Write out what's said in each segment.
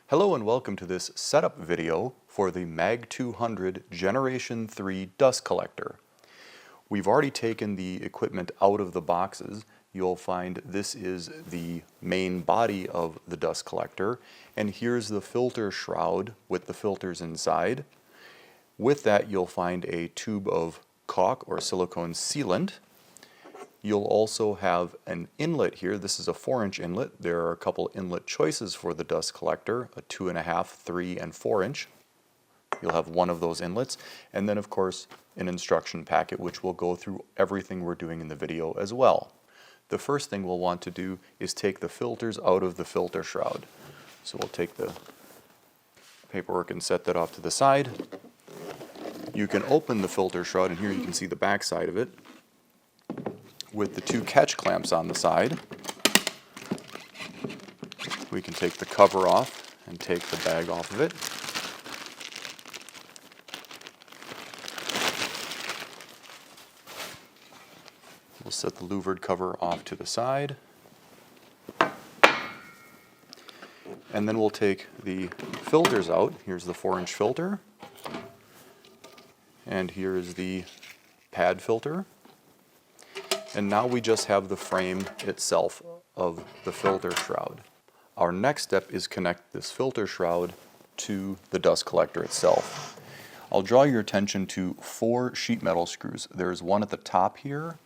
Hello and welcome to this setup video for the MAG-200 Generation 3 dust collector. We've already taken the equipment out of the boxes. You'll find this is the main body of the dust collector, and here's the filter shroud with the filters inside. With that you'll find a tube of caulk or silicone sealant. You'll also have an inlet here. This is a 4-inch inlet. There are a couple inlet choices for the dust collector, a 2.5, 3, and 4-inch. You'll have one of those inlets, and then of course an instruction packet which will go through everything we're doing in the video as well. The first thing we'll want to do is take the filters out of the filter shroud. So we'll take the paperwork and set that off to the side. You can open the filter shroud, and here you can see the back side of it with the two catch clamps on the side. We can take the cover off and take the bag off of it. We'll set the louvered cover off to the side. And then we'll take the filters out. Here's the 4-inch filter. And here is the pad filter. And now we just have the frame itself of the filter shroud. Our next step is connect this filter shroud to the dust collector itself. I'll draw your attention to 4 sheet metal screws. There's one at the top here,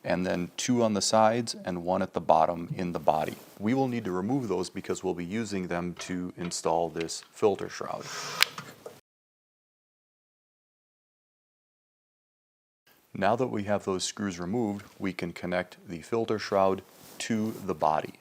and then 2 on the sides, and 1 at the bottom in the body. We will need to remove those because we'll be using them to install this filter shroud. Now that we have those screws removed, we can connect the filter shroud to the body.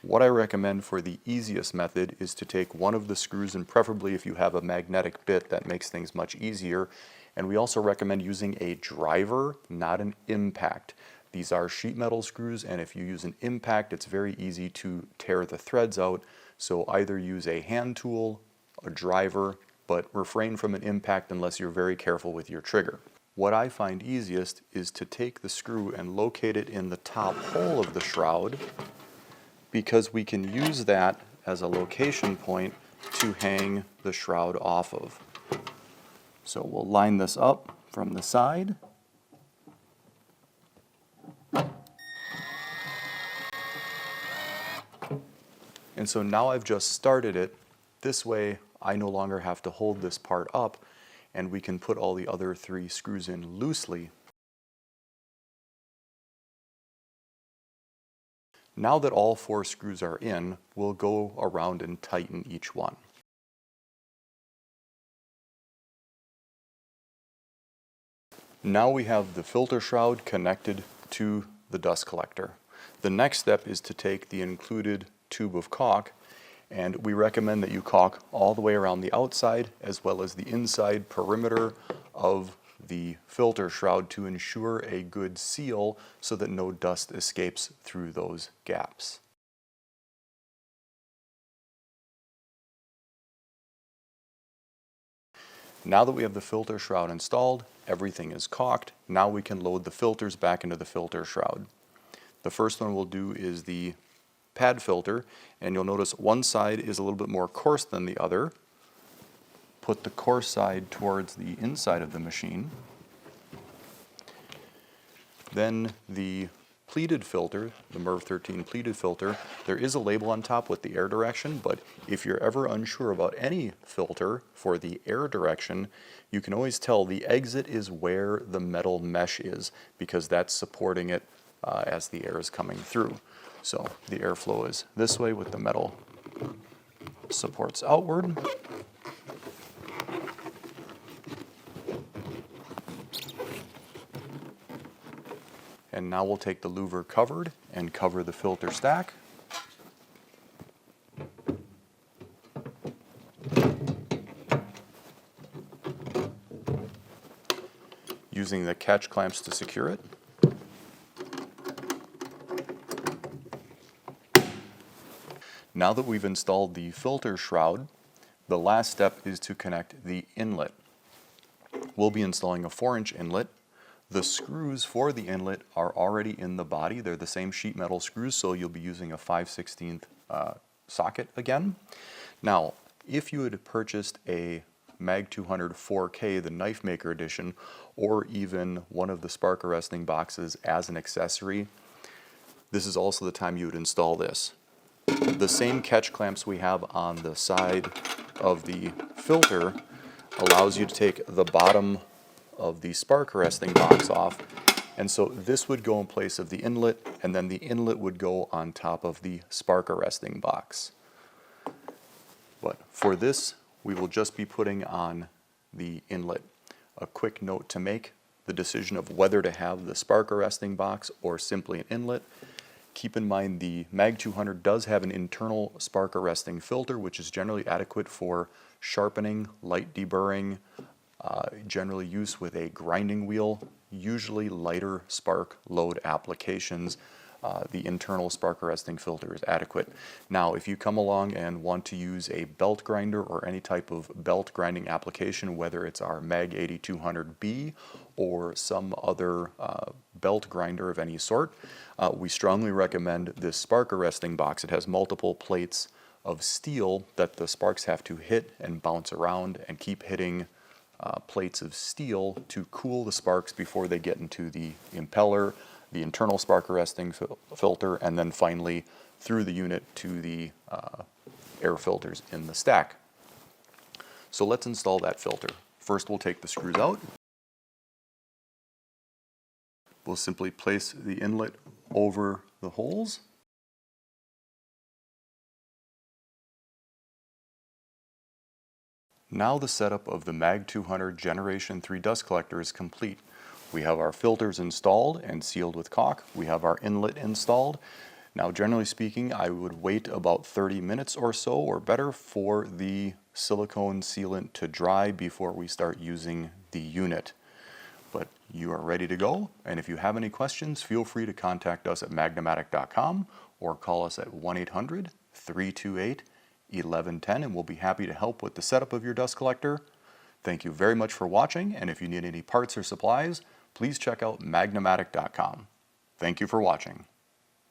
What I recommend for the easiest method is to take one of the screws, and preferably if you have a magnetic bit, that makes things much easier. And we also recommend using a driver, not an impact. These are sheet metal screws, and if you use an impact, it's very easy to tear the threads out. So either use a hand tool, a driver, but refrain from an impact unless you're very careful with your trigger. What I find easiest is to take the screw and locate it in the top hole of the shroud, because we can use that as a location point to hang the shroud off of. So we'll line this up from the side. And so now I've just started it. This way I no longer have to hold this part up, and we can put all the other 3 screws in loosely. Now that all 4 screws are in, we'll go around and tighten each one. Now we have the filter shroud connected to the dust collector. The next step is to take the included tube of caulk, and we recommend that you caulk all the way around the outside as well as the inside perimeter of the filter shroud to ensure a good seal so that no dust escapes through those gaps. Now that we have the filter shroud installed, everything is caulked. Now we can load the filters back into the filter shroud. The first one we'll do is the pad filter, and you'll notice one side is a little bit more coarse than the other. Put the coarse side towards the inside of the machine. Then the pleated filter, the MERV 13 pleated filter, there is a label on top with the air direction, but if you're ever unsure about any filter for the air direction, you can always tell the exit is where the metal mesh is, because that's supporting it as the air is coming through. So the airflow is this way with the metal supports outward. And now we'll take the louver covered and cover the filter stack. Using the catch clamps to secure it. Now that we've installed the filter shroud, the last step is to connect the inlet. We'll be installing a 4-inch inlet. The screws for the inlet are already in the body. They're the same sheet metal screws, so you'll be using a 5/16 socket again. Now, if you had purchased a MAG-200 4K, the Knife Maker Edition, or even one of the spark arresting boxes as an accessory, this is also the time you would install this. The same catch clamps we have on the side of the filter allows you to take the bottom of the spark arresting box off, and so this would go in place of the inlet, and then the inlet would go on top of the spark arresting box. But for this, we will just be putting on the inlet. A quick note to make: the decision of whether to have the spark arresting box or simply an inlet. Keep in mind the MAG-200 does have an internal spark arresting filter, which is generally adequate for sharpening, light deburring, generally used with a grinding wheel, usually lighter spark load applications. The internal spark arresting filter is adequate. Now, if you come along and want to use a belt grinder or any type of belt grinding application, whether it's our MAG-8200B or some other belt grinder of any sort, we strongly recommend this spark arresting box. It has multiple plates of steel that the sparks have to hit and bounce around and keep hitting plates of steel to cool the sparks before they get into the impeller, the internal spark arresting filter, and then finally through the unit to the air filters in the stack. So let's install that filter. First, we'll take the screws out. We'll simply place the inlet over the holes. Now the setup of the MAG-200 Generation 3 dust collector is complete. We have our filters installed and sealed with caulk. We have our inlet installed. Now, generally speaking, I would wait about 30 minutes or so or better for the silicone sealant to dry before we start using the unit. But you are ready to go, and if you have any questions, feel free to contact us at Magna-Matic.com or call us at 1-800-328-1110, and we'll be happy to help with the setup of your dust collector. Thank you very much for watching, and if you need any parts or supplies, please check out Magna-Matic.com. Thank you for watching.